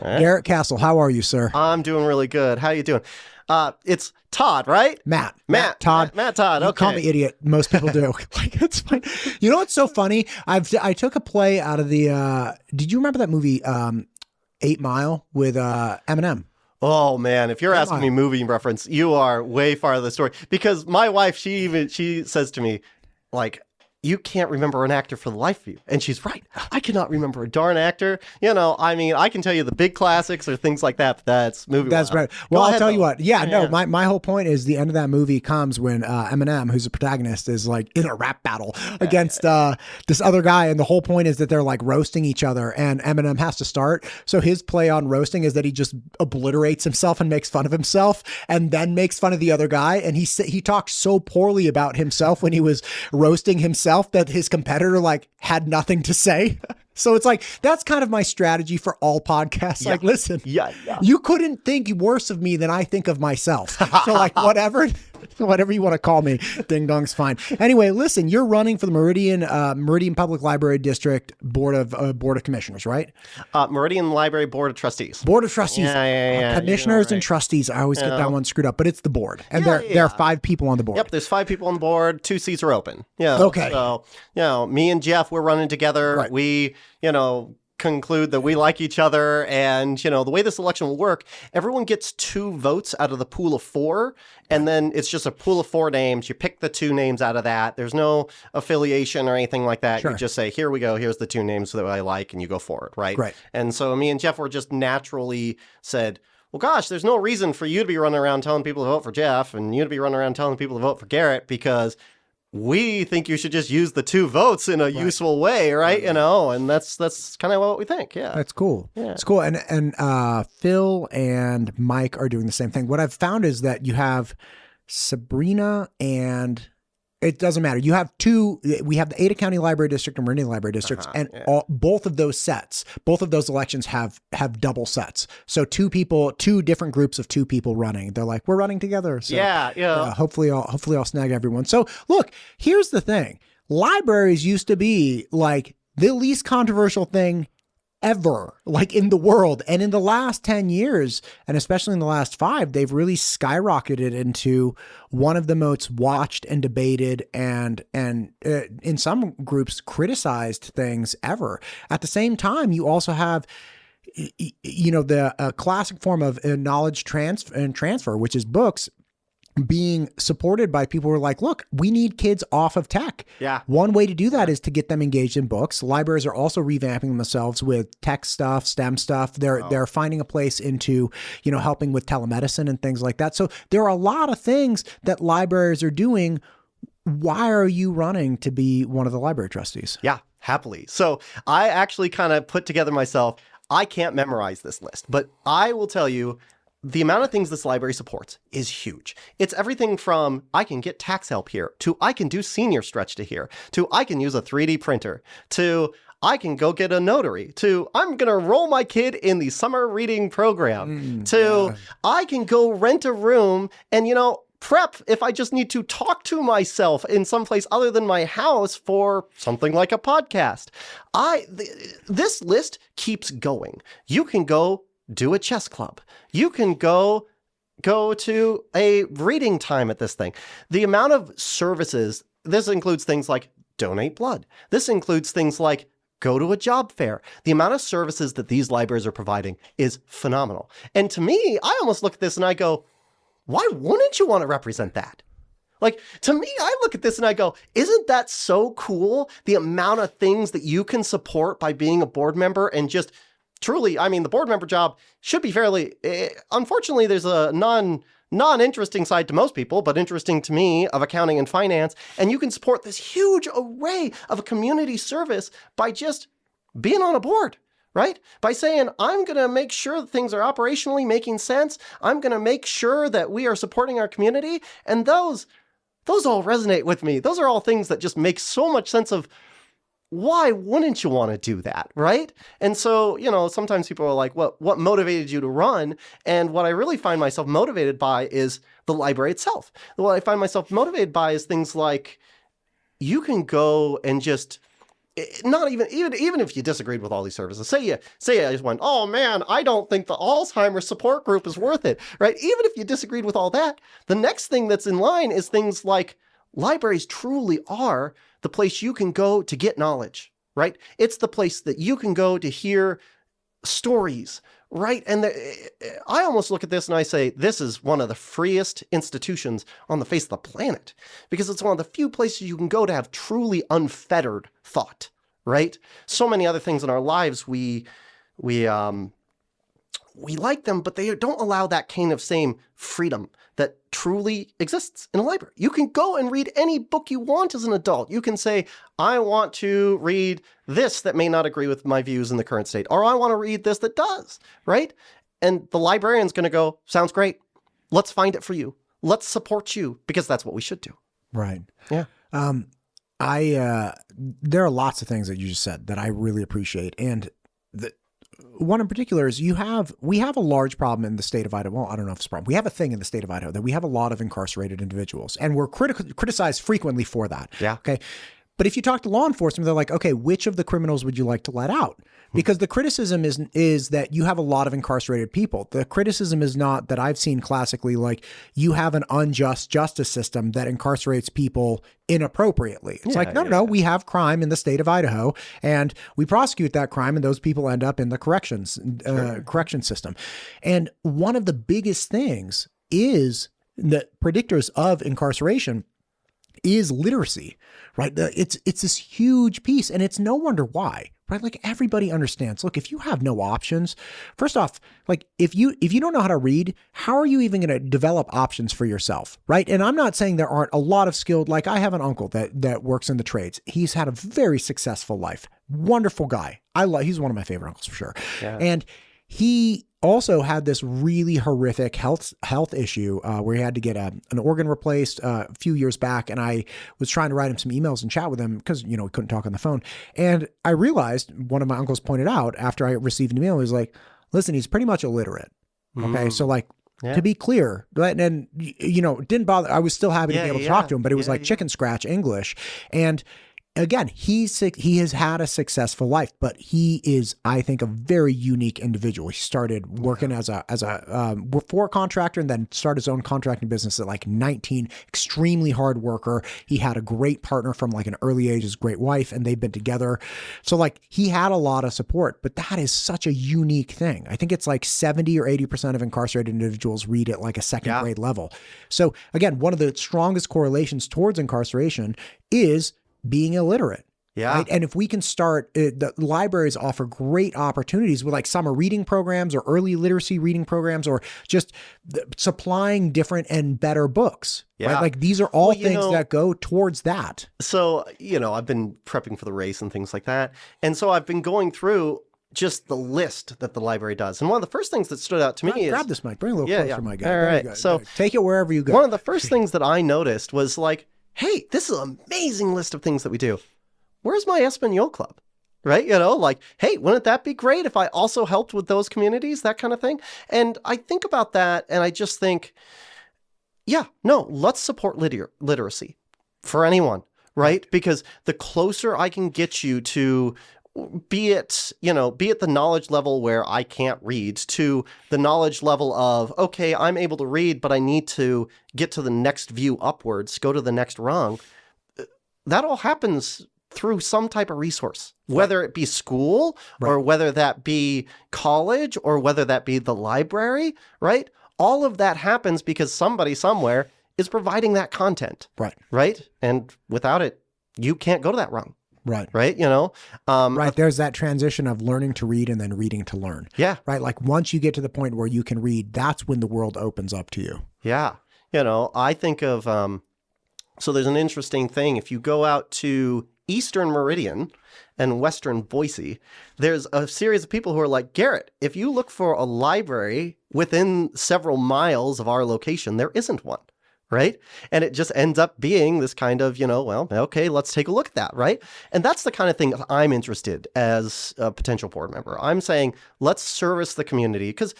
right. Garrett Castle, how are you, sir? I'm doing really good. How you doing? It's Todd, right? Matt, Todd. You Okay. call me idiot. Most people do. Like, it's fine. You know what's so funny? I took a play out of the. Did you remember that movie, 8 Mile with Eminem? Oh man, if you're asking me movie reference, you are way far of the story. Because my wife, she says to me, like, you can't remember an actor for the life of you. And she's right. I cannot remember a darn actor. You know, I mean, I can tell you the big classics or things like that, but that's movie. That's right. Well, I'll tell you what. Yeah, no, my whole point is the end of that movie comes when Eminem, who's a protagonist, is like in a rap battle against this other guy. And the whole point is that they're like roasting each other and Eminem has to start. So his play on roasting is that he just obliterates himself and makes fun of himself and then makes fun of the other guy. And he talked so poorly about himself when he was roasting himself that his competitor like had nothing to say. So it's like, that's kind of my strategy for all podcasts. Like, listen, you couldn't think worse of me than I think of myself. So like, whatever you want to call me, ding dong's fine. Anyway, listen, you're running for the Meridian Public Library District Board of Commissioners, right? Meridian Library Board of Trustees. Board of Trustees. Yeah. Commissioners and trustees. I always get that one screwed up, but it's the board. And there are 5 people on the board. Yep, there's 5 people on the board. 2 seats are open. Yeah. Okay. So, me and Jeff, we're running together. Right. We, conclude that we like each other. And, the way this election will work, everyone gets 2 votes out of the pool of 4. And then it's just a pool of 4 names. You pick the 2 names out of that. There's no affiliation or anything like that. Sure. You just say, here we go. Here's the 2 names that I like. And you go forward. Right. And so me and Jeff were just naturally said, well, gosh, there's no reason for you to be running around telling people to vote for Jeff and you to be running around telling people to vote for Garrett, because we think you should just use the 2 votes in a useful way, right? And that's kind of what we think. Yeah, that's cool. Yeah, it's cool. And Phil and Mike are doing the same thing. What I've found is that you have Sabrina and. It doesn't matter. You have 2. We have the Ada County Library District and Meridian Library Districts, and both of those elections have double sets. So 2 different groups of 2 people running. They're like, we're running together. So, hopefully I'll snag everyone. So look, here's the thing: libraries used to be like the least controversial thing ever, like in the world. And in the last 10 years, and especially in the last 5, they've really skyrocketed into one of the most watched and debated and in some groups criticized things ever. At the same time, you also have the classic form of knowledge transfer, which is books, being supported by people who are like, look, we need kids off of tech. Yeah. One way to do that is to get them engaged in books. Libraries are also revamping themselves with tech stuff, STEM stuff. They're finding a place into, helping with telemedicine and things like that. So there are a lot of things that libraries are doing. Why are you running to be one of the library trustees? Yeah, happily. So I actually kind of put together myself. I can't memorize this list, but I will tell you, the amount of things this library supports is huge. It's everything from I can get tax help here, to I can do senior stretch to here, to I can use a 3D printer, to I can go get a notary, to I'm going to enroll my kid in the summer reading program, I can go rent a room and, prep if I just need to talk to myself in some place other than my house for something like a podcast. This list keeps going. You can go do a chess club. You can go to a reading time at this thing. The amount of services, this includes things like donate blood. This includes things like go to a job fair. The amount of services that these libraries are providing is phenomenal. And to me, I almost look at this and I go, why wouldn't you want to represent that? Like, to me, I look at this and I go, isn't that so cool? The amount of things that you can support by being a board member and just truly, I mean, the board member job should be fairly, unfortunately, there's a non-interesting side to most people, but interesting to me, of accounting and finance. And you can support this huge array of a community service by just being on a board, right? By saying, I'm going to make sure that things are operationally making sense. I'm going to make sure that we are supporting our community. And those all resonate with me. Those are all things that just make so much sense of, why wouldn't you want to do that, right? And so, sometimes people are like, what motivated you to run? And what I really find myself motivated by is the library itself. What I find myself motivated by is things like, you can go and just not even if you disagreed with all these services, say I just went, oh man, I don't think the Alzheimer's support group is worth it, right? Even if you disagreed with all that, the next thing that's in line is things like libraries truly are the place you can go to get knowledge, right? It's the place that you can go to hear stories, right? And I almost look at this and I say, this is one of the freest institutions on the face of the planet, because it's one of the few places you can go to have truly unfettered thought, right? So many other things in our lives, we like them, but they don't allow that kind of same freedom that truly exists in a library. You can go and read any book you want as an adult. You can say, I want to read this that may not agree with my views in the current state, or I want to read this that does, right? And the librarian's going to go, sounds great. Let's find it for you. Let's support you, because that's what we should do. Right. Yeah. There are lots of things that you just said that I really appreciate. And one in particular is we have a large problem in the state of Idaho. Well, I don't know if it's a problem. We have a thing in the state of Idaho that we have a lot of incarcerated individuals, and we're criticized frequently for that. Yeah. Okay. But if you talk to law enforcement, they're like, okay, which of the criminals would you like to let out? Because the criticism is that you have a lot of incarcerated people. The criticism is not that I've seen classically, like, you have an unjust justice system that incarcerates people inappropriately. It's no, we have crime in the state of Idaho, and we prosecute that crime, and those people end up in the correction system. And one of the biggest things is the predictors of incarceration is literacy, right? It's this huge piece, and it's no wonder why, right? Like, everybody understands. Look, if you have no options, first off, like, if you don't know how to read, how are you even going to develop options for yourself, right? And I'm not saying there aren't a lot of skilled, like, I have an uncle that works in the trades. He's had a very successful life. Wonderful guy. He's one of my favorite uncles for sure. Yeah. And he also had this really horrific health issue where he had to get an organ replaced a few years back. And I was trying to write him some emails and chat with him because, we couldn't talk on the phone. And I realized, one of my uncles pointed out after I received an email, he was like, listen, he's pretty much illiterate. Okay. So, like, to be clear, and it didn't bother. I was still happy to be able to talk to him, but it was like chicken scratch English. And again, he has had a successful life, but he is, I think, a very unique individual. He started working as a for a contractor, and then started his own contracting business at like 19. Extremely hard worker. He had a great partner from like an early age, his great wife, and they've been together. So, like, he had a lot of support, but that is such a unique thing. I think it's like 70 or 80% of incarcerated individuals read at like a second grade level. So again, one of the strongest correlations towards incarceration is being illiterate. Yeah. Right? And if we can start, the libraries offer great opportunities with like summer reading programs or early literacy reading programs, or just supplying different and better books. Yeah. Right? Like, these are all things that go towards that. So, I've been prepping for the race and things like that. And so I've been going through just the list that the library does. And one of the first things that stood out to me is... Grab this mic. Bring a little closer, my guy. All right. So take it wherever you go. One of the first things that I noticed was like, hey, this is an amazing list of things that we do. Where's my Espanol club? Right? Like, hey, wouldn't that be great if I also helped with those communities, that kind of thing? And I think about that, and I just think, let's support literacy for anyone, right? Because the closer I can get you to, be it the knowledge level where I can't read, to the knowledge level of, okay, I'm able to read, but I need to get to the next view upwards, go to the next rung. That all happens through some type of resource, whether it be school or whether that be college or whether that be the library, right? All of that happens because somebody somewhere is providing that content. Right. And without it, you can't go to that rung. Right. Right. There's that transition of learning to read and then reading to learn. Yeah. Right. Like, once you get to the point where you can read, that's when the world opens up to you. Yeah. I think of, so there's an interesting thing. If you go out to Eastern Meridian and Western Boise, there's a series of people who are like, Garrett, if you look for a library within several miles of our location, there isn't one. Right. And it just ends up being this kind of, okay, let's take a look at that. Right. And that's the kind of thing that I'm interested as a potential board member. I'm saying, let's service the community, because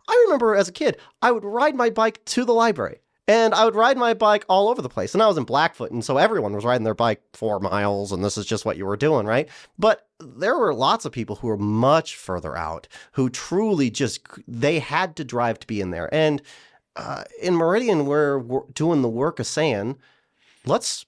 I remember as a kid, I would ride my bike to the library And I would ride my bike all over the place. And I was in Blackfoot, and so everyone was riding their bike 4 miles, and this is just what you were doing, right? But there were lots of people who were much further out, who truly just, they had to drive to be in there. And in Meridian, we're doing the work of saying, let's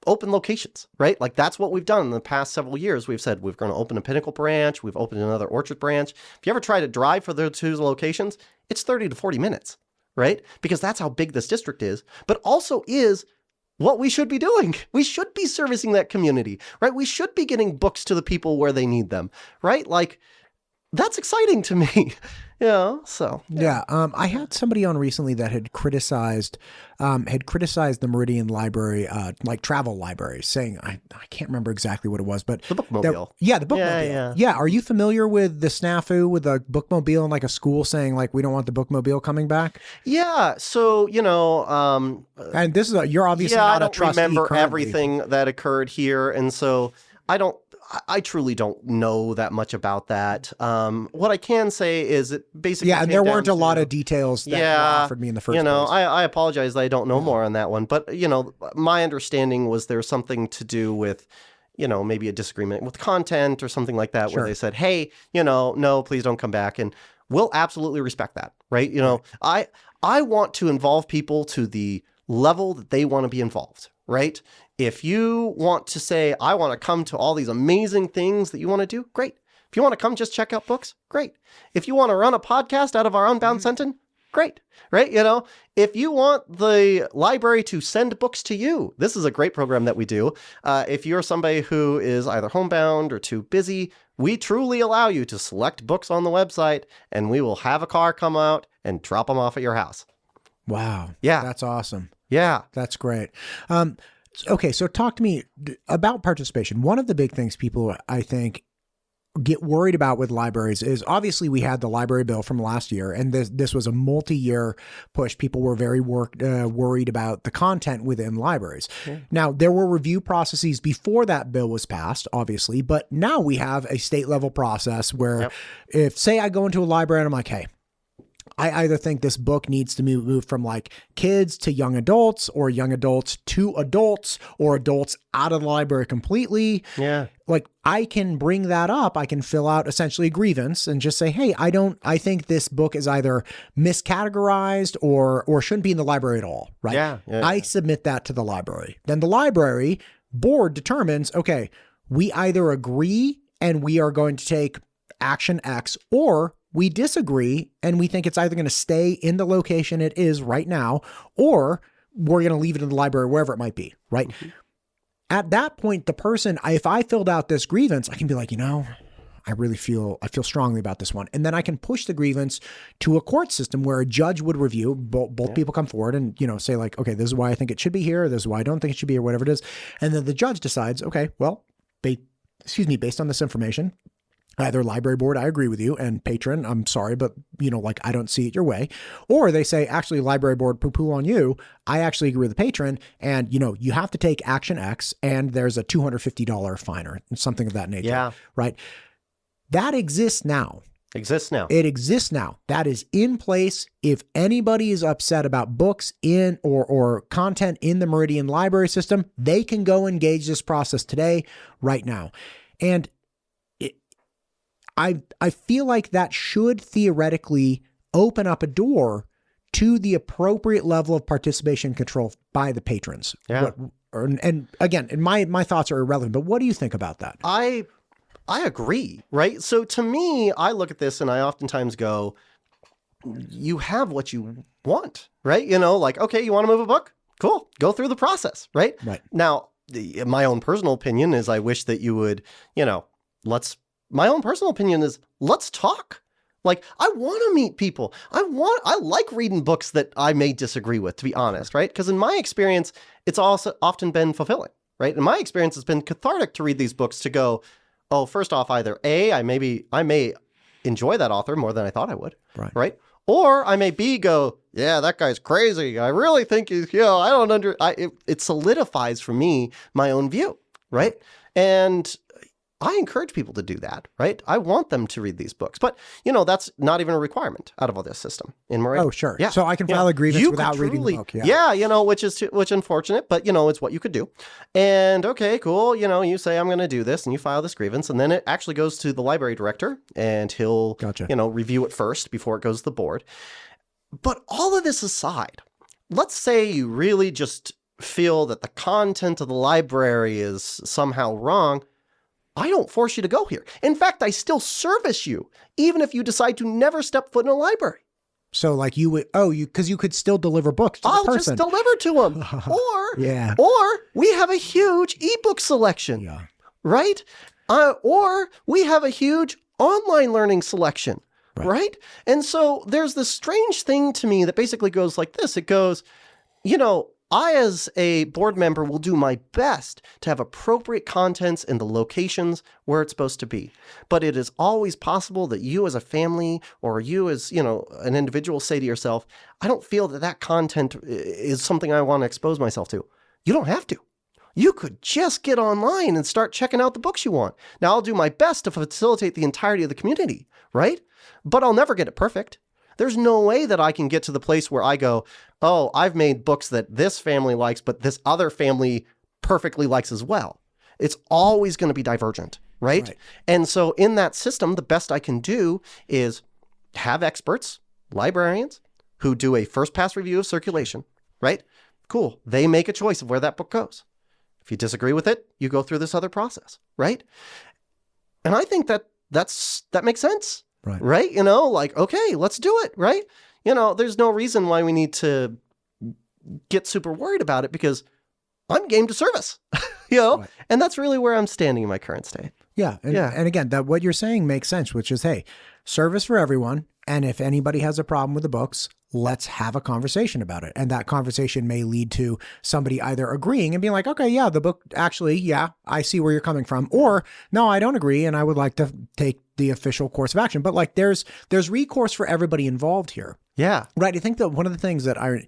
open locations, right? Like that's what we've done in the past several years. We've said we're going to open a Pinnacle branch. We've opened another Orchard branch. If you ever try to drive for those 2 locations, it's 30 to 40 minutes, right? Because that's how big this district is, but also is what we should be doing. We should be servicing that community, right? We should be getting books to the people where they need them, right? Like that's exciting to me. So. Yeah. I had somebody on recently that had criticized the Meridian Library, like travel libraries, saying, I can't remember exactly what it was, but the bookmobile. The bookmobile. Yeah. Are you familiar with the snafu with a bookmobile and like a school saying like, we don't want the bookmobile coming back? Yeah. So, and this is you're obviously not a trustee. I don't remember currently. everything that occurred here. And so I truly don't know that much about that. What I can say is it basically and there weren't a lot of details that were offered me in the first place. I apologize that I don't know more on that one. But, my understanding was there's something to do with, maybe a disagreement with content or something like that, where they said, hey, no, please don't come back. And we'll absolutely respect that, right? I want to involve people to the level that they want to be involved, right? If you want to say, I want to come to all these amazing things that you want to do, great. If you want to come just check out books, great. If you want to run a podcast out of our Unbound Sentin, great, right? If you want the library to send books to you, this is a great program that we do. If you're somebody who is either homebound or too busy, we truly allow you to select books on the website, and we will have a car come out and drop them off at your house. Wow. Yeah. That's awesome. Yeah. That's great. Okay, so talk to me about participation. One of the big things people, I think, get worried about with libraries is obviously we had the library bill from last year, and this was a multi-year push. People were very worried about the content within libraries. Yeah. Now, there were review processes before that bill was passed, obviously, but now we have a state-level process where if, say, I go into a library and I'm like, hey, I either think this book needs to move from like kids to young adults, or young adults to adults, or adults out of the library completely. Yeah. Like I can bring that up. I can fill out essentially a grievance and just say, hey, I think this book is either miscategorized or shouldn't be in the library at all. Right. Yeah. I submit that to the library. Then the library board determines, okay, we either agree and we are going to take action X, or we disagree and we think it's either going to stay in the location it is right now, or we're going to leave it in the library, wherever it might be, right? Mm-hmm. At that point, the person, if I filled out this grievance, I can be like, I feel strongly about this one. And then I can push the grievance to a court system where a judge would review, both people come forward and, say like, okay, this is why I think it should be here. This is why I don't think it should be here, whatever it is. And then the judge decides, okay, well, based on this information, either library board, I agree with you, and patron, I'm sorry, but I don't see it your way. Or they say, actually, library board, poo-poo on you. I actually agree with the patron, and you have to take action X, and there's a $250 fine or something of that nature. Yeah. Right. That exists now. It exists now. That is in place. If anybody is upset about books in or content in the Meridian library system, they can go engage this process today, right now. And I feel like that should theoretically open up a door to the appropriate level of participation control by the patrons. Yeah. And again, my thoughts are irrelevant, but what do you think about that? I agree, right? So to me, I look at this and I oftentimes go, you have what you want, right? Okay, you want to move a book? Cool. Go through the process, right? Right. Now, my own personal opinion is I wish that you would, my own personal opinion is let's talk. Like, I want to meet people. I like reading books that I may disagree with, to be honest, right? Because in my experience, it's also often been fulfilling, right? In my experience, it's been cathartic to read these books to go, oh, first off, either A, I may enjoy that author more than I thought I would, right? Or I may B, go, yeah, that guy's crazy. I really think he's, it solidifies for me my own view, right? And I encourage people to do that, right? I want them to read these books. But, that's not even a requirement out of this system in Meridian. Oh, sure. Yeah. So I can file a grievance You without could reading the truly- book. Yeah. Yeah, which unfortunate, but, it's what you could do. And, okay, cool. You say, I'm going to do this, and you file this grievance, and then it actually goes to the library director, and he'll, Gotcha. review it first before it goes to the board. But all of this aside, let's say you really just feel that the content of the library is somehow wrong. I don't force you to go here. In fact, I still service you, even if you decide to never step foot in a library. So like you would, because you could still deliver books to I'll the person. just deliver to them. Yeah. Or we have a huge ebook selection, Yeah. right? Or we have a huge online learning selection, right? And so there's this strange thing to me that basically goes like this. It goes, I, as a board member, will do my best to have appropriate contents in the locations where it's supposed to be. But it is always possible that you as a family or you as, an individual say to yourself, I don't feel that content is something I want to expose myself to. You don't have to. You could just get online and start checking out the books you want. Now, I'll do my best to facilitate the entirety of the community, right? But I'll never get it perfect. There's no way that I can get to the place where I go, oh, I've made books that this family likes, but this other family perfectly likes as well. It's always going to be divergent, right? And so in that system, the best I can do is have experts, librarians, who do a first pass review of circulation, right? Cool. They make a choice of where that book goes. If you disagree with it, you go through this other process, right? And I think that makes sense. Right? Okay, let's do it, right? There's no reason why we need to get super worried about it because I'm game to service, and that's really where I'm standing in my current state. Yeah. And again, that what you're saying makes sense, which is, hey, service for everyone. And if anybody has a problem with the books, let's have a conversation about it. And that conversation may lead to somebody either agreeing and being like, okay, yeah, the book actually, yeah, I see where you're coming from. Or no, I don't agree. And I would like to take the official course of action. But like there's recourse for everybody involved here. Yeah. Right. I think that one of the things that I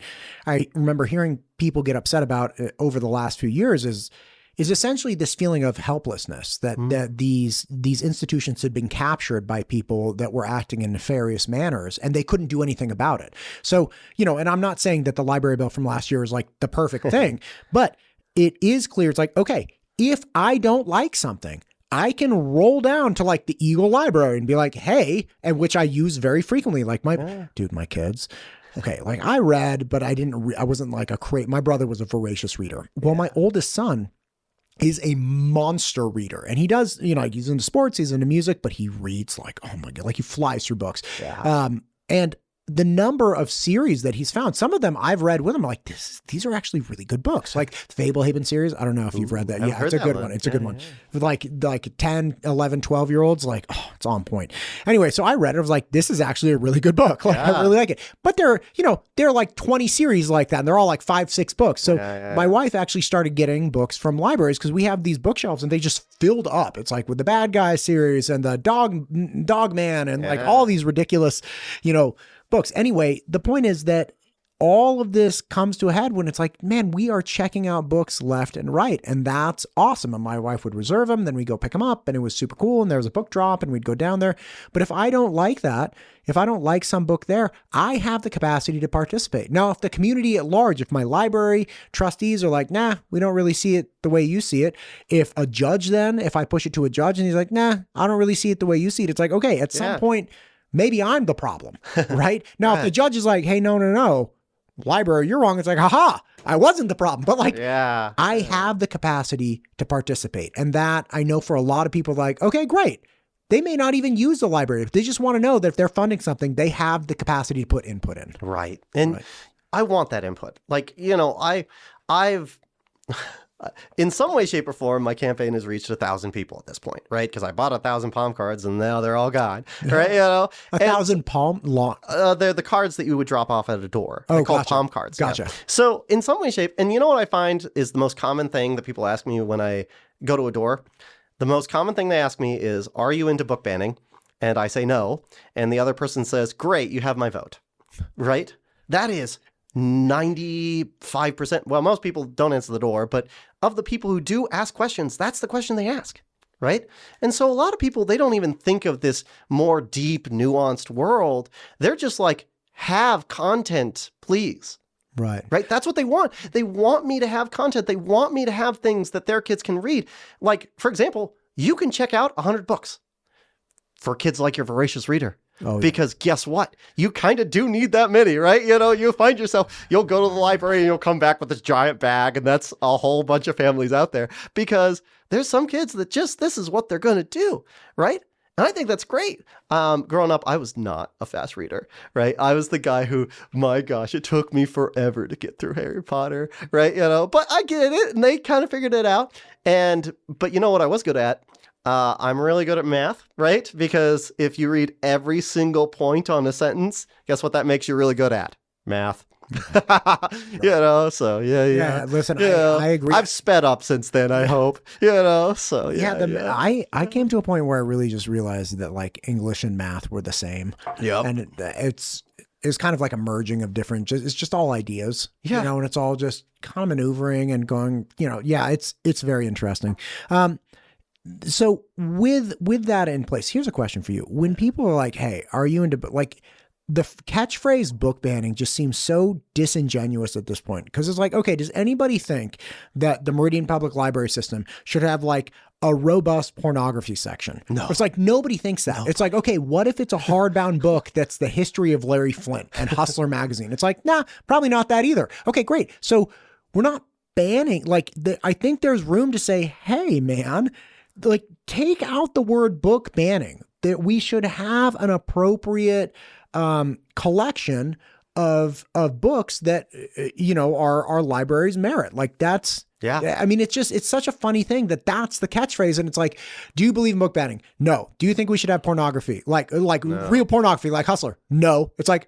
remember hearing people get upset about over the last few years is essentially this feeling of helplessness that these institutions had been captured by people that were acting in nefarious manners and they couldn't do anything about it. So, and I'm not saying that the library bill from last year is like the perfect thing, but it is clear. It's like, okay, if I don't like something, I can roll down to like the Eagle Library and be like, hey, and which I use very frequently, like my kids. Okay. Like I read, but I wasn't like my brother was a voracious reader. Well, my oldest son is a monster reader. And he does, he's into sports, he's into music, but he reads like, oh my God, like he flies through books. Yeah. And the number of series that he's found, some of them I've read with him, like these are actually really good books. Like the Fablehaven series. I don't know if you've read that. Yeah, it's a good one. It's a good one. For like 10, 11, 12-year-olds, like, oh, it's on point. Anyway, so I read it. I was like, this is actually a really good book. Like I really like it. But there are like 20 series like that. And they're all like 5, 6 books. So my wife actually started getting books from libraries because we have these bookshelves and they just filled up. It's like with the Bad Guy series and the Dog Man and like all these ridiculous, books. Anyway, the point is that all of this comes to a head when it's like, man, we are checking out books left and right. And that's awesome. And my wife would reserve them. Then we go pick them up and it was super cool. And there was a book drop and we'd go down there. But if I don't like that, if I don't like some book there, I have the capacity to participate. Now, if the community at large, if my library trustees are like, nah, we don't really see it the way you see it. If a judge if I push it to a judge and he's like, nah, I don't really see it the way you see it. It's like, okay, at some point, maybe I'm the problem, right? Now, if the judge is like, hey, no, library, you're wrong. It's like, haha, I wasn't the problem. But like, I have the capacity to participate. And that I know for a lot of people, like, okay, great. They may not even use the library. If they just want to know that if they're funding something, they have the capacity to put input in. Right. And I want that input. Like, I've... in some way, shape, or form, my campaign has reached 1,000 people at this point, right? Because I bought 1,000 palm cards and now they're all gone, right? 1,000 palm? They're the cards that you would drop off at a door. Oh, they're called gotcha. palm cards. Gotcha. Yeah. So in some way, shape, and you know what I find is the most common thing that people ask me when I go to a door? The most common thing they ask me is, are you into book banning? And I say no. And the other person says, great, you have my vote, right? That is 95%. Well, most people don't answer the door, but of the people who do ask questions, that's the question they ask. right? And so a lot of people, they don't even think of this more deep, nuanced world. They're just like, have content, please. Right. Right? That's what they want. They want me to have content. They want me to have things that their kids can read. Like, for example, you can check out 100 books for kids like your voracious reader. Oh, yeah. Because guess what? You kind of do need that many, right? You know, you find yourself, you'll go to the library and you'll come back with this giant bag, and that's a whole bunch of families out there because there's some kids that just, this is what they're going to do, right? And I think that's great. Growing up, I was not a fast reader, right? I was the guy who, my gosh, it took me forever to get through Harry Potter, right? You know, but I get it, and they kind of figured it out. But you know what I was good at? I'm really good at math, right? Because if you read every single point on a sentence, guess what that makes you really good at? Math. You know, so yeah. Listen, Yeah. I agree. I've sped up since then, I hope. You know, so I came to a point where I really just realized that like English and math were the same. Yep. And it's kind of like a merging of different, it's just all ideas, Yeah. you know, and it's all just kind of maneuvering and going, you know, yeah, it's very interesting. So with that in place, here's a question for you. When people are like, hey, are you into, like, the catchphrase book banning just seems so disingenuous at this point. Because it's like, okay, does anybody think that the Meridian Public Library system should have like a robust pornography section? No. It's like, nobody thinks that. It's like, okay, what if it's a hardbound book that's the history of Larry Flint and Hustler magazine? It's like, nah, probably not that either. Okay, great. So we're not banning, like, I think there's room to say, hey, man, like, take out the word book banning, that we should have an appropriate collection of books that, you know, our libraries merit. Like, that's, Yeah. I mean, it's such a funny thing that's the catchphrase. And it's like, do you believe in book banning? No. Do you think we should have pornography? Like No. real pornography, like Hustler? No. It's like,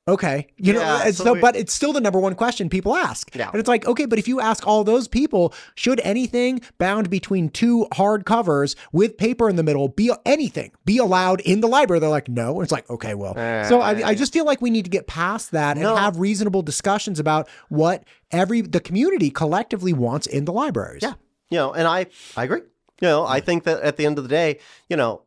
okay, you know, Yeah, and so so, but it's still the number one question people ask. Yeah. And it's like, okay, but if you ask all those people, should anything bound between two hard covers with paper in the middle be allowed in the library? They're like, no. And it's like, okay, well, so I just feel like we need to get past that and have reasonable discussions about what the community collectively wants in the libraries. Yeah. You know, and I agree. You know, I think that at the end of the day, you know,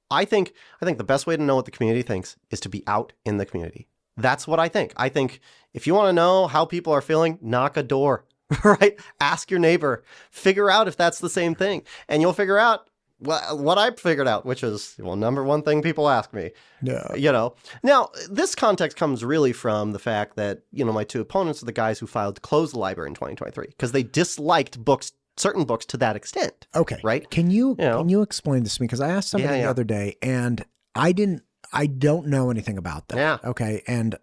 I think the best way to know what the community thinks is to be out in the community. That's what I think. I think if you want to know how people are feeling, knock a door, right? Ask your neighbor, figure out if that's the same thing. And you'll figure out what I figured out, which is, well, number one thing people ask me. Yeah. You know, now this context comes really from the fact that, you know, my two opponents are the guys who filed to close the library in 2023 because they disliked certain books to that extent. Okay. Right. Can you explain this to me? Because I asked somebody the other day and I don't know anything about that. Yeah. Okay. And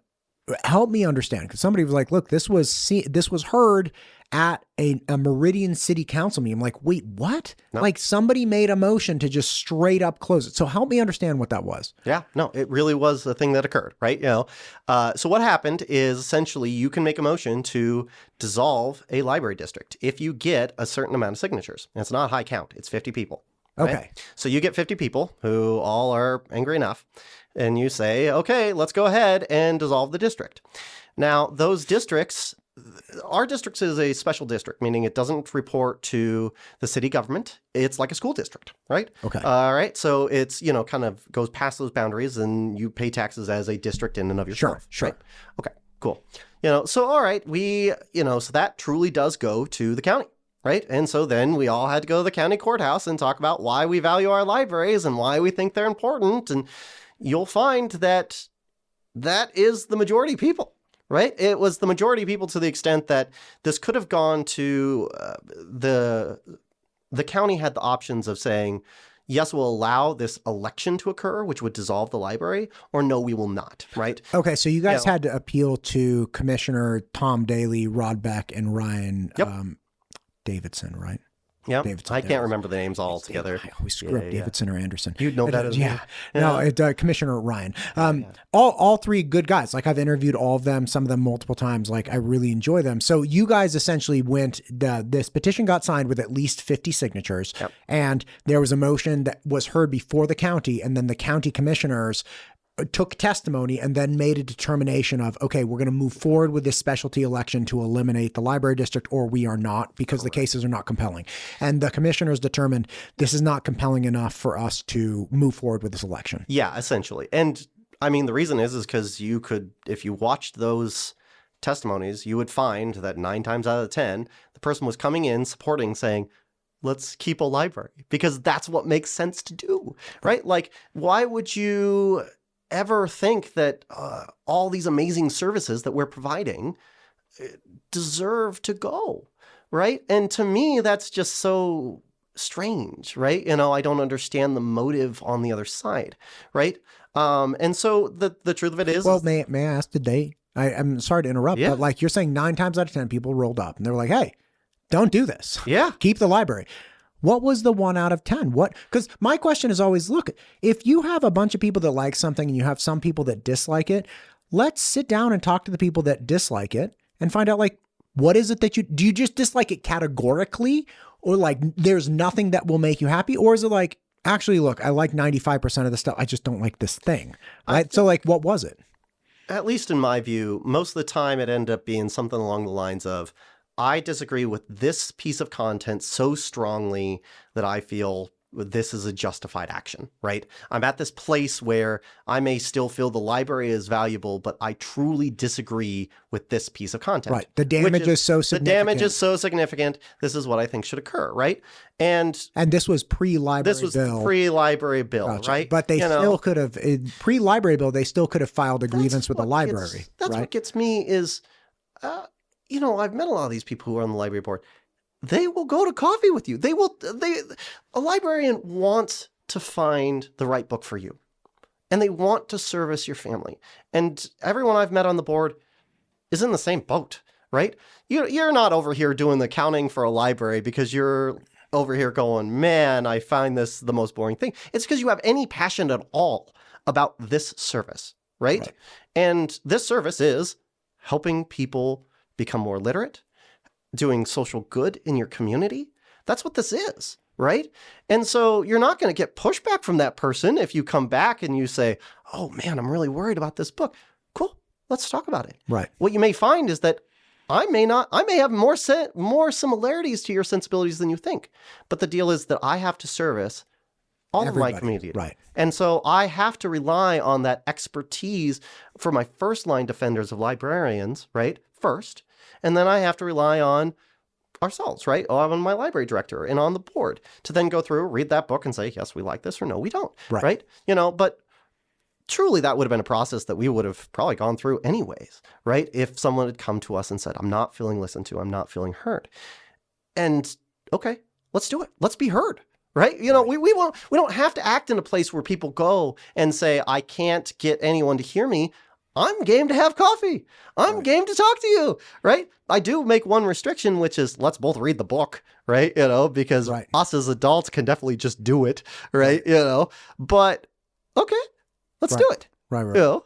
help me understand. Because somebody was like, look, this was heard at a Meridian City Council meeting. I'm like, wait, what? No. Like somebody made a motion to just straight up close it. So help me understand what that was. Yeah, no, it really was a thing that occurred, right? You know, so what happened is essentially you can make a motion to dissolve a library district if you get a certain amount of signatures. And it's not a high count. It's 50 people. Right? Okay. So you get 50 people who all are angry enough, and you say, okay, let's go ahead and dissolve the district. Now, those districts, our district is a special district, meaning it doesn't report to the city government. It's like a school district, right? Okay. All right. So it's, you know, kind of goes past those boundaries and you pay taxes as a district in and of yourself. Sure. Right? Okay, cool. You know, so all right, so that truly does go to the county. Right. And so then we all had to go to the county courthouse and talk about why we value our libraries and why we think they're important. And you'll find that is the majority of people, right? It was the majority of people to the extent that this could have gone to the county had the options of saying, yes, we'll allow this election to occur, which would dissolve the library, or no, we will not, right? Okay, so you guys had to appeal to Commissioner Tom Daly, Rod Beck, and Ryan Davidson, right? Yeah, Davidson, I can't remember the names all together. I always screw up Davidson or Anderson. You'd know that as well. No, Commissioner Ryan. All three good guys. Like I've interviewed all of them, some of them multiple times. Like I really enjoy them. So you guys essentially this petition got signed with at least 50 signatures, and there was a motion that was heard before the county, and then the county commissioners took testimony and then made a determination of, okay, we're going to move forward with this specialty election to eliminate the library district, or we are not, because the cases are not compelling. And the commissioners determined this is not compelling enough for us to move forward with this election. Yeah, essentially. And I mean, the reason is because you could, if you watched those testimonies, you would find that 9 times out of 10, the person was coming in supporting, saying, let's keep a library, because that's what makes sense to do, right? Like, why would you ever think that all these amazing services that we're providing deserve to go, right? And to me, that's just so strange, right? I don't understand the motive on the other side, right? And so the truth of it is... Well, may I ask, did they... I'm sorry to interrupt, but like you're saying 9 times out of 10 people rolled up and they were like, hey, don't do this. Yeah. Keep the library. What was the 1 out of 10? What? Because my question is always, look, if you have a bunch of people that like something and you have some people that dislike it, let's sit down and talk to the people that dislike it and find out, like, what is it that do you just dislike it categorically, or like there's nothing that will make you happy? Or is it like, actually, look, I like 95% of the stuff. I just don't like this thing. Right. So like, what was it? At least in my view, most of the time it ended up being something along the lines of, I disagree with this piece of content so strongly that I feel this is a justified action, right? I'm at this place where I may still feel the library is valuable, but I truly disagree with this piece of content. Right. The damage is so significant. The damage is so significant. This is what I think should occur, right? And this was pre-library bill. This was pre-library bill, gotcha. Right? But they still could have, pre-library bill, they still could have filed a grievance with the library. That's what gets me is, I've met a lot of these people who are on the library board. They will go to coffee with you. A librarian wants to find the right book for you, and they want to service your family. And everyone I've met on the board is in the same boat, right? You're not over here doing the accounting for a library because you're over here going, man, I find this the most boring thing. It's because you have any passion at all about this service, right? And this service is helping people become more literate, doing social good in your community. That's what this is, right? And so you're not going to get pushback from that person if you come back and you say, oh man, I'm really worried about this book. Cool, let's talk about it. Right. What you may find is that I may have more similarities to your sensibilities than you think. But the deal is that I have to service all of my community. Right. And so I have to rely on that expertise for my first line defenders of librarians, right? First. And then I have to rely on ourselves, right? On my library director and on the board to then go through, read that book and say, yes, we like this, or no, we don't. Right. But truly that would have been a process that we would have probably gone through anyways, right? If someone had come to us and said, I'm not feeling listened to, I'm not feeling heard. And okay, let's do it. Let's be heard. Right? We don't have to act in a place where people go and say, I can't get anyone to hear me. I'm game to have coffee. I'm game to talk to you, right? I do make one restriction, which is let's both read the book, right? Because us as adults can definitely just do it, right? But okay, let's do it. Right.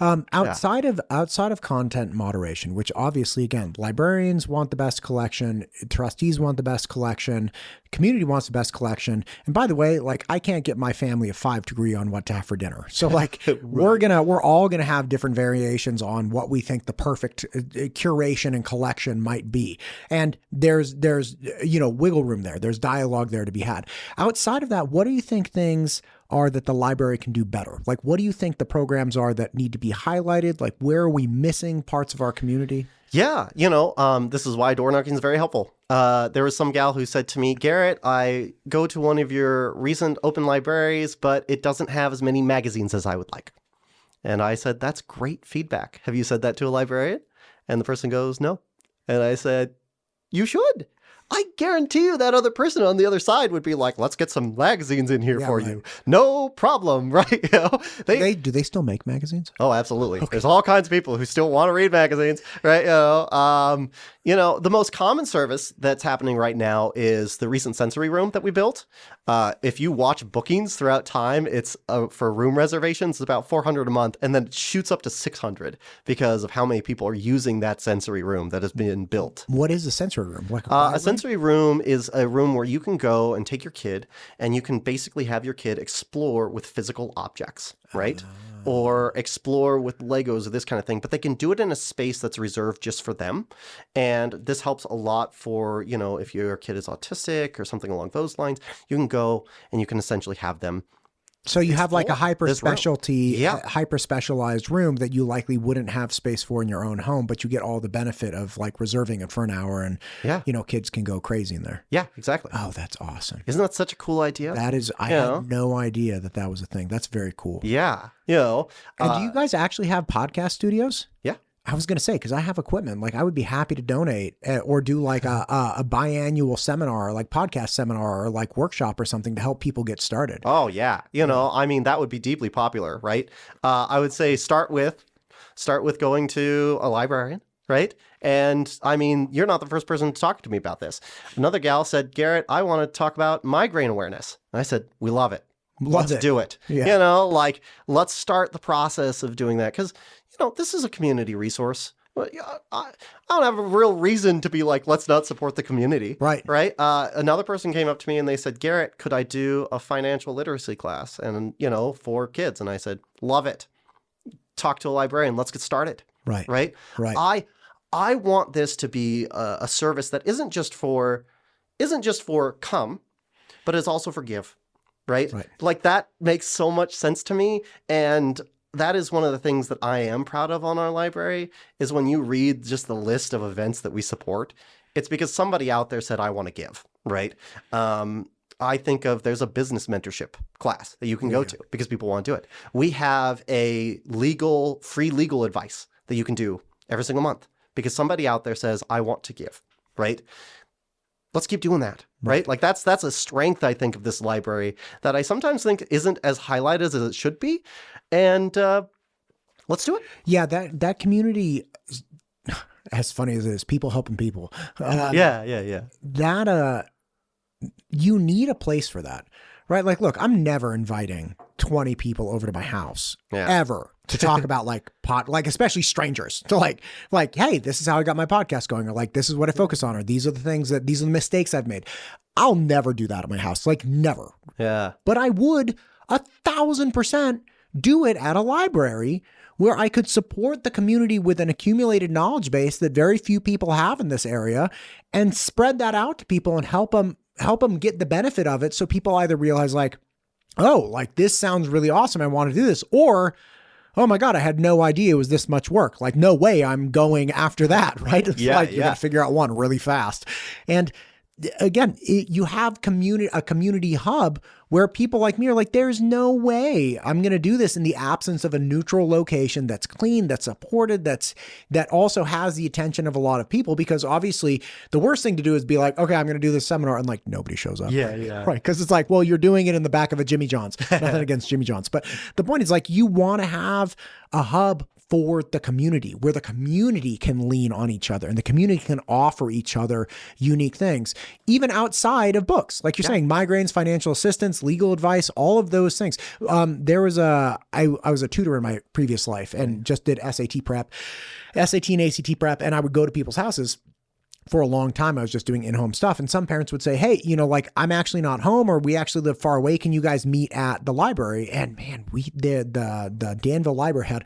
Outside of content moderation, which obviously, again, librarians want the best collection, trustees want the best collection, community wants the best collection. And by the way, like I can't get my family of 5 to agree on what to have for dinner. So like we're all gonna have different variations on what we think the perfect curation and collection might be. And there's wiggle room there. There's dialogue there to be had. Outside of that, what do you think things are that the library can do better? Like, what do you think the programs are that need to be highlighted? Like, where are we missing parts of our community? Yeah, this is why door knocking is very helpful. There was some gal who said to me, Garrett, I go to one of your recent open libraries, but it doesn't have as many magazines as I would like. And I said, that's great feedback. Have you said that to a librarian? And the person goes, no. And I said, you should. I guarantee you that other person on the other side would be like, let's get some magazines in here for you. No problem, right? Do they still make magazines? Oh, absolutely. Okay. There's all kinds of people who still want to read magazines, right? The most common service that's happening right now is the recent sensory room that we built. If you watch bookings throughout time, it's for room reservations, it's about $400 a month, and then it shoots up to $600 because of how many people are using that sensory room that has been built. What is a sensory room? Like a sensory sensory room is a room where you can go and take your kid and you can basically have your kid explore with physical objects, right? Or explore with Legos or this kind of thing, but they can do it in a space that's reserved just for them. And this helps a lot for, if your kid is autistic or something along those lines, you can go and you can essentially have them. So you have like a hyper specialized room that you likely wouldn't have space for in your own home, but you get all the benefit of like reserving it for an hour and, kids can go crazy in there. Yeah, exactly. Oh, that's awesome. Isn't that such a cool idea? That is, I had no idea that was a thing. That's very cool. Yeah. And do you guys actually have podcast studios? Yeah. I was going to say, because I have equipment, like I would be happy to donate or do like a biannual seminar, like podcast seminar or like workshop or something to help people get started. Oh, yeah. That would be deeply popular, right? I would say start with going to a librarian, right? And you're not the first person to talk to me about this. Another gal said, Garrett, I want to talk about migraine awareness. And I said, we love it. Let's do it. Yeah. Let's start the process of doing that. Because, this is a community resource. I don't have a real reason to be like, let's not support the community. Right. Right. Another person came up to me and they said, Garrett, could I do a financial literacy class? And, for kids. And I said, love it. Talk to a librarian. Let's get started. Right. Right. Right. I want this to be a service that isn't just for come, but is also for give. Right. Like that makes so much sense to me. And that is one of the things that I am proud of on our library is when you read just the list of events that we support, it's because somebody out there said, I want to give, right? I think there's a business mentorship class that you can go to because people want to do it. We have a free legal advice that you can do every single month because somebody out there says, I want to give, right? Let's keep doing that, right? Like that's a strength, I think, of this library that I sometimes think isn't as highlighted as it should be. And let's do it. Yeah, that community, as funny as it is, people helping people. Yeah. That, you need a place for that, right? Like, look, I'm never inviting 20 people over to my house ever to talk about like especially strangers to like, hey, this is how I got my podcast going, or like, this is what I focus on, or these are the mistakes I've made. I'll never do that at my house. Like never. Yeah. But I would 1,000% do it at a library where I could support the community with an accumulated knowledge base that very few people have in this area and spread that out to people and help them get the benefit of it. So people either realize like, oh, like this sounds really awesome. I want to do this. Or, oh my God, I had no idea it was this much work. Like, no way I'm going after that. Right. It's you got to figure out one really fast. And again, you have a community hub where people like me are like, there's no way I'm going to do this in the absence of a neutral location that's clean, that's supported, that also has the attention of a lot of people. Because obviously the worst thing to do is be like, okay, I'm going to do this seminar and like nobody shows up. Yeah. Right. Because it's like, well, you're doing it in the back of a Jimmy John's. Nothing against Jimmy John's. But the point is like, you want to have a hub for the community where the community can lean on each other and the community can offer each other unique things, even outside of books. Like you're saying, migraines, financial assistance, legal advice, all of those things. I was a tutor in my previous life and just did SAT and ACT prep. And I would go to people's houses. For a long time, I was just doing in-home stuff. And some parents would say, hey, like I'm actually not home or we actually live far away. Can you guys meet at the library? And man, we did the Danville Library had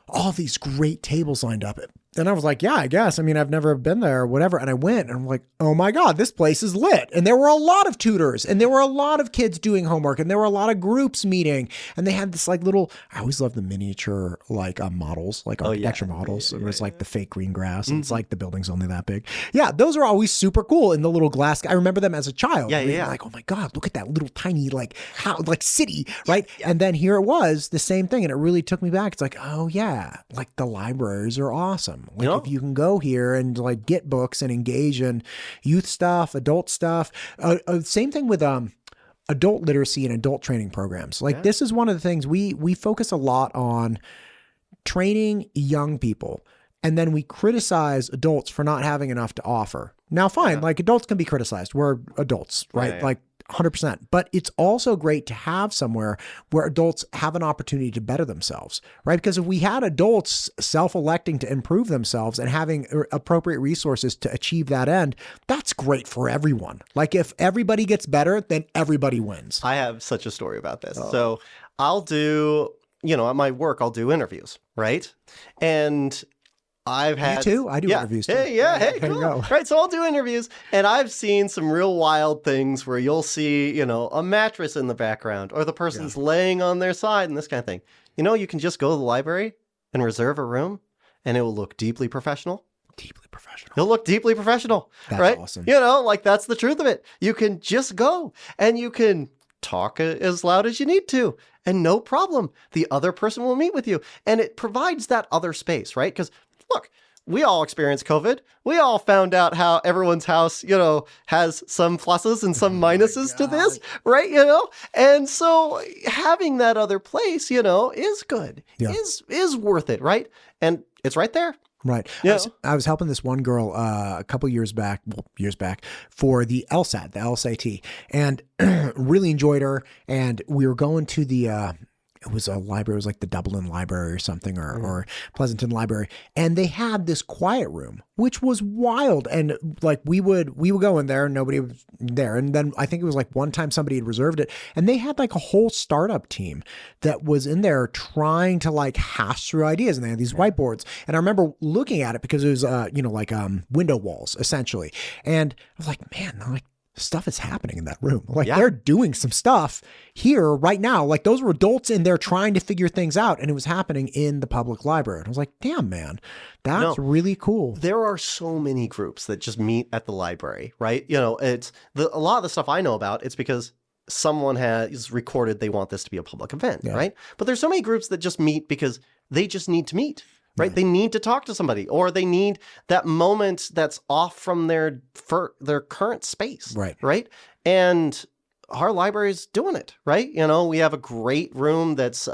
all these great tables lined up. And I was like, yeah, I guess. I mean, I've never been there or whatever. And I went and I'm like, oh my God, this place is lit. And there were a lot of tutors and there were a lot of kids doing homework and there were a lot of groups meeting. And they had this like little, I always love the miniature like models, like architecture models. It was like the fake green grass. And it's like the building's only that big. Yeah, those are always super cool in the little glass. I remember them as a child. Yeah. Like, oh my God, look at that little tiny like city, right? And then here it was the same thing. And it really took me back. It's like, oh yeah, like the libraries are awesome. Like if you can go here and like get books and engage in youth stuff, adult stuff, same thing with adult literacy and adult training programs. Like this is one of the things we focus a lot on training young people. And then we criticize adults for not having enough to offer. Now, fine, like adults can be criticized. We're adults, right? Like 100%. But it's also great to have somewhere where adults have an opportunity to better themselves, right? Because if we had adults self-electing to improve themselves and having appropriate resources to achieve that end, that's great for everyone. Like if everybody gets better, then everybody wins. I have such a story about this. So I'll do, at my work, I'll do interviews, right? And I've had... You too? I do interviews too. Hey, There cool. you go. Right, so I'll do interviews, and I've seen some real wild things where you'll see, a mattress in the background, or the person's laying on their side, and this kind of thing. You can just go to the library and reserve a room, and it will look deeply professional. Deeply professional. You'll look deeply professional, That's right? awesome. That's the truth of it. You can just go, and you can talk as loud as you need to, and no problem. The other person will meet with you, and it provides that other space, right? Because look, we all experienced COVID. We all found out how everyone's house, has some pluses and some minuses to this, right? And so having that other place, is good, is worth it, right? And it's right there. Right. Yeah. I was helping this one girl a couple years back for the LSAT, the LSAT, and really enjoyed her. And we were going to the it was a library, it was like the Dublin Library or something, or Pleasanton Library. And they had this quiet room, which was wild. And like we would go in there and nobody was there. And then I think it was like one time somebody had reserved it, and they had like a whole startup team that was in there trying to like hash through ideas. And they had these whiteboards. And I remember looking at it because it was, window walls essentially. And I was like, man, like, stuff is happening in that room. Like they're doing some stuff here right now. Like those were adults in there trying to figure things out, and it was happening in the public library. And I was like, damn, man, that's really cool. There are so many groups that just meet at the library, right? It's a lot of the stuff I know about, it's because someone has recorded they want this to be a public event, right? But there's so many groups that just meet because they just need to meet. Right? They need to talk to somebody, or they need that moment that's off from their current space. Right. And our library is doing it, right? We have a great room that's,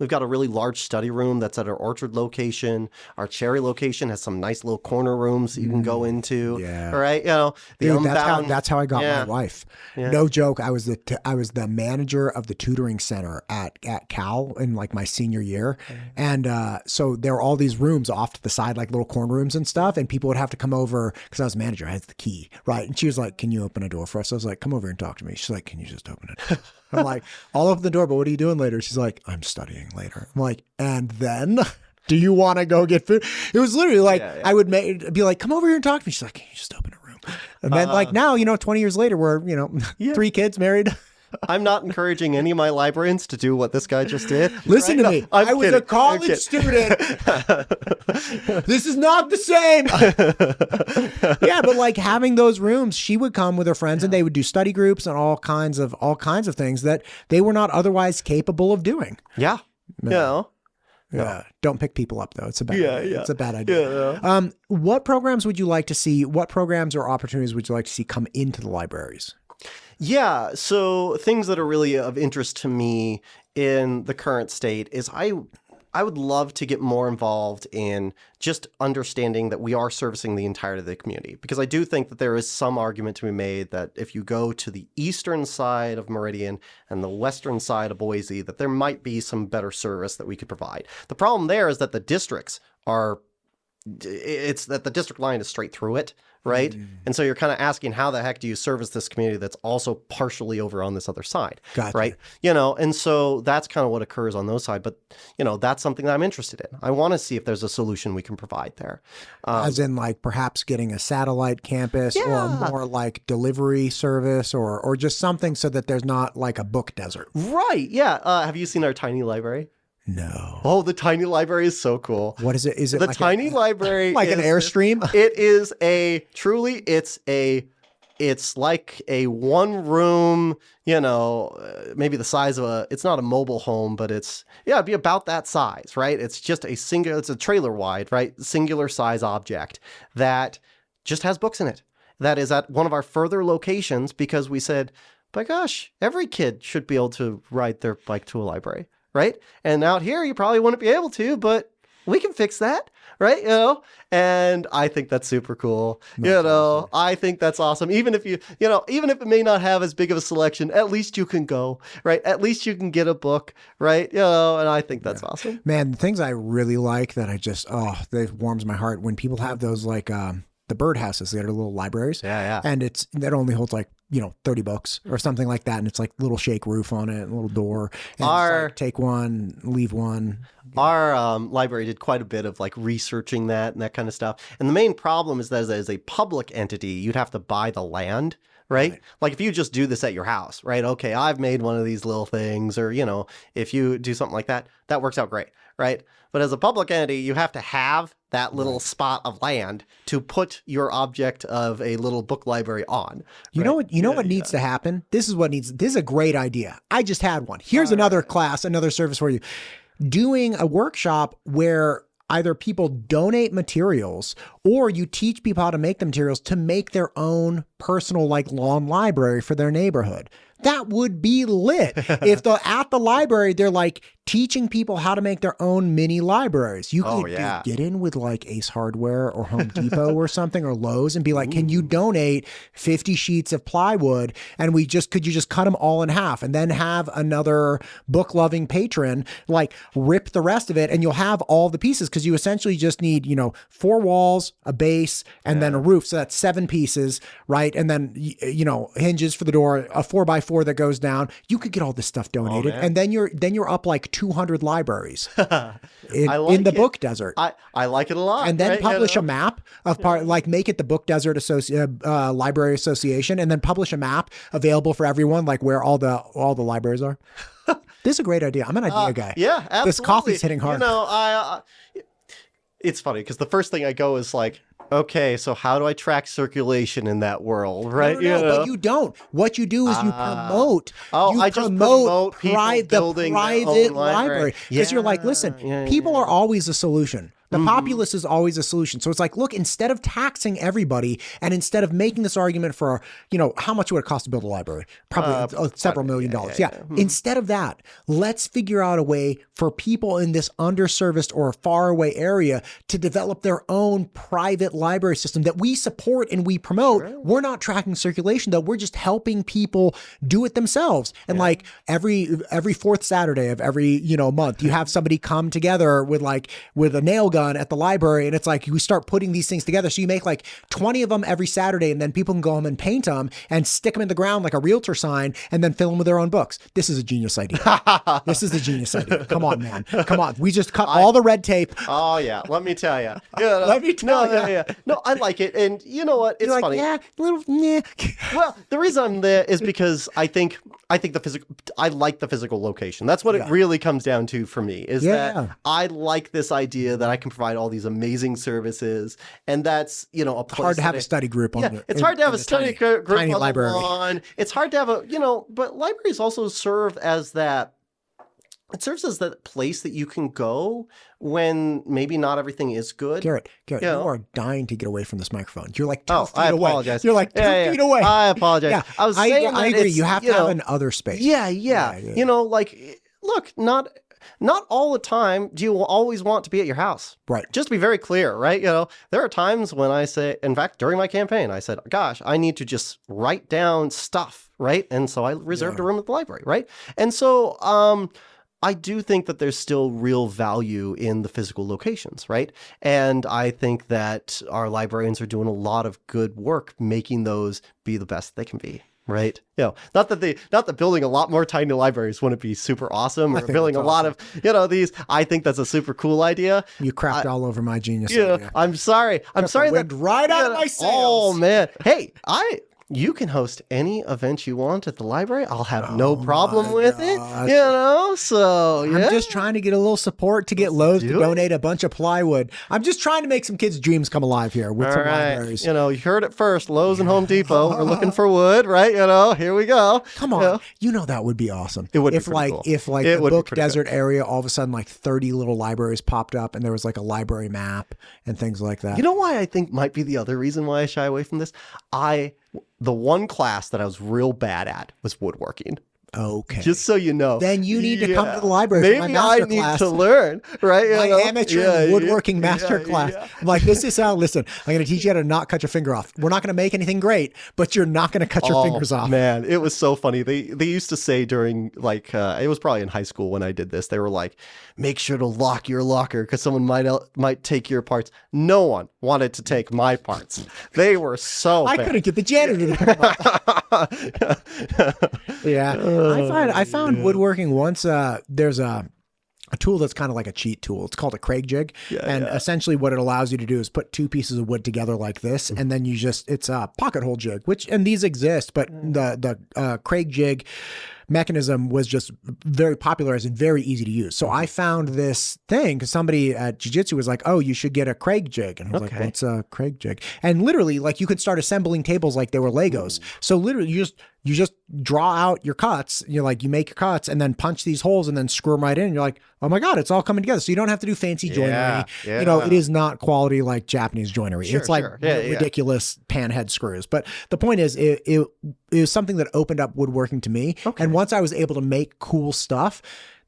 we've got a really large study room that's at our Orchard location. Our Cherry location has some nice little corner rooms that you can go into. Yeah. Right. Dude, that's how I got my wife. Yeah. No joke. I was the manager of the tutoring center at Cal in like my senior year. And so there were all these rooms off to the side, like little corner rooms and stuff. And people would have to come over because I was manager. I had the key. Right. And she was like, can you open a door for us? I was like, come over and talk to me. She's like, can you just open it? I'm like, I'll open the door, but what are you doing later? She's like, I'm studying later. I'm like, and then do you want to go get food? It was literally like, I would be like, come over here and talk to me. She's like, can you just open a room? And then like now, 20 years later, we're, 3 kids married. I'm not encouraging any of my librarians to do what this guy just did. Listen to me. I was a college student. This is not the same. Yeah, but like having those rooms, she would come with her friends and they would do study groups and all kinds of things that they were not otherwise capable of doing. Yeah. Yeah. Don't pick people up though. It's a bad idea. It's a bad idea. What programs would you like to see? What programs or opportunities would you like to see come into the libraries? Yeah, so things that are really of interest to me in the current state is I would love to get more involved in just understanding that we are servicing the entirety of the community. Because I do think that there is some argument to be made that if you go to the eastern side of Meridian and the western side of Boise, that there might be some better service that we could provide. The problem there is that the districts it's that the district line is straight through it, right? And so you're kind of asking, how the heck do you service this community that's also partially over on this other side, right? And so that's kind of what occurs on those sides. But, that's something that I'm interested in. I want to see if there's a solution we can provide there. As in like perhaps getting a satellite campus or more like delivery service or just something so that there's not like a book desert. Right. Yeah. Have you seen our tiny library? No. Oh, the tiny library is so cool. What is it? Is it the like tiny library? Like an Airstream? It is it's like a one room, maybe the size of it's not a mobile home, but it'd be about that size, right? It's just it's a trailer wide, right? Singular size object that just has books in it. That is at one of our further locations because we said, by gosh, every kid should be able to ride their bike to a library. Right? And out here, you probably wouldn't be able to, but we can fix that. right? And I think that's super cool. Awesome. I think that's awesome. Even if even if it may not have as big of a selection, at least you can go, right? At least you can get a book, right? And I think that's awesome. Man, the things I really like that I just, that warms my heart when people have those like, the birdhouses, they are little libraries. Yeah. And that only holds like, 30 books or something like that. And it's like little shake roof on it, a little door. And it's like, take one, leave one. Our library did quite a bit of like researching that and that kind of stuff. And the main problem is that as a public entity, you'd have to buy the land. Right? Like if you just do this at your house, right? Okay, I've made one of these little things, or, if you do something like that, that works out great, right? But as a public entity, you have to have that little spot of land to put your object of a little book library on. You know what needs to happen? This is a great idea. I just had one. Here's another class, another service for you. Doing a workshop where either people donate materials or you teach people how to make the materials to make their own personal like lawn library for their neighborhood. That would be lit. If at the library, they're like teaching people how to make their own mini libraries. You could get in with like Ace Hardware or Home Depot or something, or Lowe's, and be like, can you donate 50 sheets of plywood? And could you just cut them all in half and then have another book loving patron like rip the rest of it, and you'll have all the pieces, because you essentially just need, 4 walls, a base, and then a roof. So that's 7 pieces, right? And then, hinges for the door, a 4x4 that goes down. You could get all this stuff donated, and then you're up like 200 libraries in the book desert. I like it a lot. And then publish a map of like make it the Book Desert Library Association, and then publish a map available for everyone, like where all the libraries are. This is a great idea. I'm an idea guy. Yeah, absolutely. This coffee's hitting hard. It's funny because the first thing I go is like, okay, so how do I track circulation in that world, right? No, but you don't. What you do is you promote. I just promote people building the their own private library. Because you're like, listen, people are always a solution. The populace is always a solution. So it's like, look, instead of taxing everybody, and instead of making this argument for, how much would it cost to build a library? Probably several $1 million. Instead of that, let's figure out a way for people in this underserviced or faraway area to develop their own private library system that we support and we promote. Sure. We're not tracking circulation, though. We're just helping people do it themselves. And like every fourth Saturday of every, month, you have somebody come together with a nail gun at the library, and it's like we start putting these things together. So you make like 20 of them every Saturday, and then people can go home and paint them and stick them in the ground like a realtor sign, and then fill them with their own books. This is a genius idea. This is a genius idea. Come on, man. Come on. We just cut all the red tape. Oh yeah, let me tell you. Let me tell you. Yeah. No, I like it, and you know what? It's funny. Well, the reason I'm there is because I think I like the physical location. That's what it really comes down to for me. Is that I like this idea that I can provide all these amazing services, and that's a place. It's hard to have a study group on it's hard to have a study group on the library lawn. It's hard to have but libraries also serve as that. It serves as that place that you can go when maybe not everything is good. Garrett, you are dying to get away from this microphone. You're like 2 feet I away. Apologize. You're like 2 feet away. I apologize. Yeah. I agree. You have to have an other space. Yeah. Look, not all the time do you always want to be at your house. Right. Just to be very clear, right? There are times when I say, in fact, during my campaign, I said, gosh, I need to just write down stuff, right? And so I reserved a room at the library, right? And so I do think that there's still real value in the physical locations, right? And I think that our librarians are doing a lot of good work making those be the best they can be. Right. Not that building a lot more tiny libraries wouldn't be super awesome, or building a lot of, these. I think that's a super cool idea. You crapped all over my genius idea. I'm sorry. Went right out of my sails. Oh man. Hey, you can host any event you want at the library. I'll have no problem with it. So I'm just trying to get a little support to get Lowe's to donate a bunch of plywood. I'm just trying to make some kids' dreams come alive here with some libraries. You heard it first. Lowe's and Home Depot. We're looking for wood, right? Here we go. Come on. That would be awesome. It would be if cool. If the book desert area, all of a sudden like 30 little libraries popped up, and there was like a library map and things like that. You know why I think might be the other reason why I shy away from this? The one class that I was real bad at was woodworking. Okay. Just so you know. Then you need to come to the library Maybe for my master I need class. to learn, right? My amateur woodworking master class. yeah. I'm like, this is how, listen, I'm going to teach you how to not cut your finger off. We're not going to make anything great, but you're not going to cut your fingers off. Man, it was so funny. They used to say during like it was probably in high school when I did this. They were like, make sure to lock your locker because someone might take your parts. No one wanted to take my parts. They were so I bad. couldn't get the janitor to pick them up. Yeah. I found woodworking once. There's a tool that's kind of like a cheat tool. It's called a Craig jig. Essentially what it allows you to do is put two pieces of wood together like this. And then it's a pocket hole jig, and these exist, but the Craig jig mechanism was just very popularized and very easy to use. So I found this thing because somebody at jiu-jitsu was like, oh, you should get a Craig jig. And I was like, what's a Craig jig? And literally, like, you could start assembling tables like they were Legos. So literally you just draw out your cuts, you make your cuts and then punch these holes and then screw them right in. And you're like, oh my God, it's all coming together. So you don't have to do fancy joinery. It is not quality like Japanese joinery. It's like ridiculous panhead screws. But the point is, it was something that opened up woodworking to me. And once I was able to make cool stuff,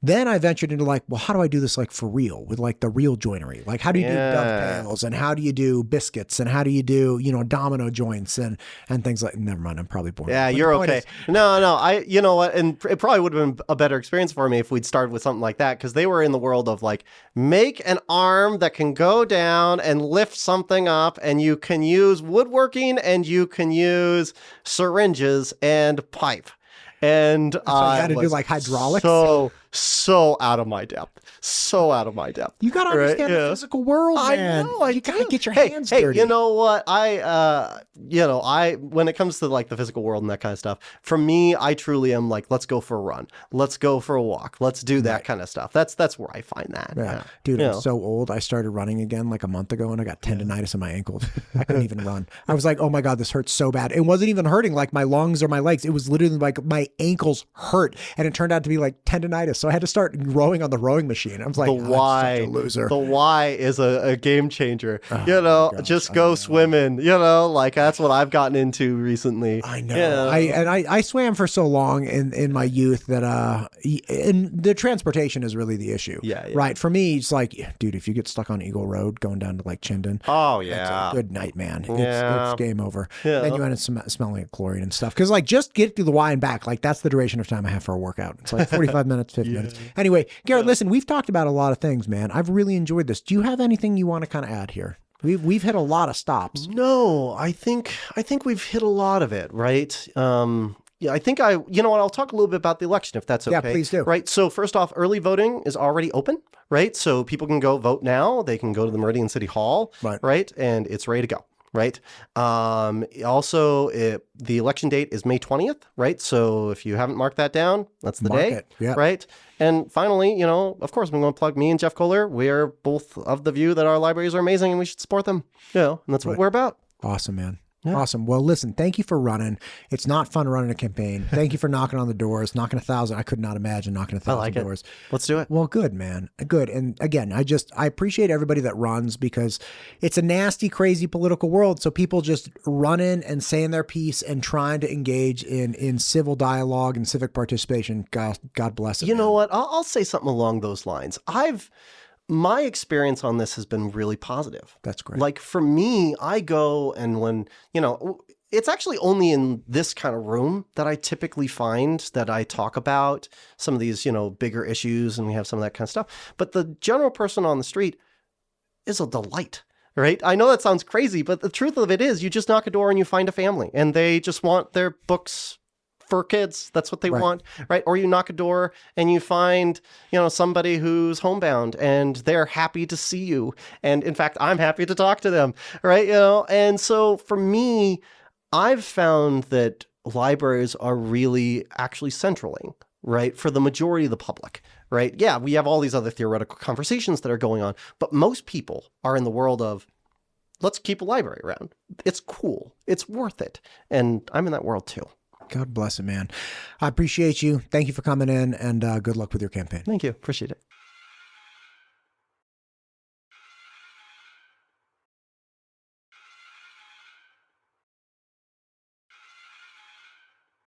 then I ventured into like, well, how do I do this like for real with like the real joinery? Like, how do you do dovetails and how do you do biscuits and how do you do, domino joints and things like, never mind. I'm probably boring. Yeah, you're okay. No, you know what? And it probably would have been a better experience for me if we'd started with something like that. Cause they were in the world of like, make an arm that can go down and lift something up, and you can use woodworking and you can use syringes and pipe. And so you had to do like hydraulics. So out of my depth. So out of my depth. You got to understand the physical world, man. I you got to get your hands dirty. You know what? When it comes to like the physical world and that kind of stuff, for me, I truly am like, let's go for a run. Let's go for a walk. Let's do that kind of stuff. That's where I find that. Yeah. Dude, I'm so old. I started running again like a month ago and I got tendonitis in my ankles. I couldn't even run. I was like, oh my God, this hurts so bad. It wasn't even hurting like my lungs or my legs. It was literally like my ankles hurt, and it turned out to be like tendonitis. So I had to start rowing on the rowing machine. I was like, I'm such a loser. The why is a game changer. Just go swimming. Like that's what I've gotten into recently. I know. I swam for so long in my youth that and the transportation is really the issue. Yeah. Right. For me, it's like, dude, if you get stuck on Eagle Road going down to like Chinden, that's a good night, man. It's game over. Yeah. Then you end up smelling like chlorine and stuff. Because like just get to the Y and back, like that's the duration of time I have for a workout. It's like 45 minutes, 50 minutes. Anyway, Garrett, listen, we've talked about a lot of things, man. I've really enjoyed this. Do you have anything you want to kind of add here? We've hit a lot of stops. No, I think we've hit a lot of it, right? I think you know what, I'll talk a little bit about the election if that's okay. Yeah, please do. Right. So first off, early voting is already open, right? So people can go vote now. They can go to the Meridian City Hall, right? And it's ready to go. Right. Also, the election date is May 20th. Right. So if you haven't marked that down, that's the day. Right. And finally, of course, I'm going to plug me and Jeff Kohler. We're both of the view that our libraries are amazing and we should support them. And that's what we're about. Awesome, man. Yeah. Awesome. Well, listen, thank you for running. It's not fun running a campaign. Thank you for knocking on the doors, knocking 1,000. I could not imagine knocking 1,000 doors. Let's do it. Well, good, man. Good. And again, I appreciate everybody that runs because it's a nasty, crazy political world. So people just running and saying their piece and trying to engage in civil dialogue and civic participation. God bless it. You know what? I'll say something along those lines. My experience on this has been really positive. That's great. Like for me, I go and when, it's actually only in this kind of room that I typically find that I talk about some of these, bigger issues and we have some of that kind of stuff. But the general person on the street is a delight, right? I know that sounds crazy, but the truth of it is you just knock a door and you find a family and they just want their books for kids. That's what they want, right? Or you knock a door and you find, somebody who's homebound and they're happy to see you. And in fact, I'm happy to talk to them, right? And so for me, I've found that libraries are really actually centraling, right? For the majority of the public, right? Yeah, we have all these other theoretical conversations that are going on, but most people are in the world of, let's keep a library around. It's cool. It's worth it. And I'm in that world too. God bless it, man. I appreciate you. Thank you for coming in and good luck with your campaign. Thank you. Appreciate it.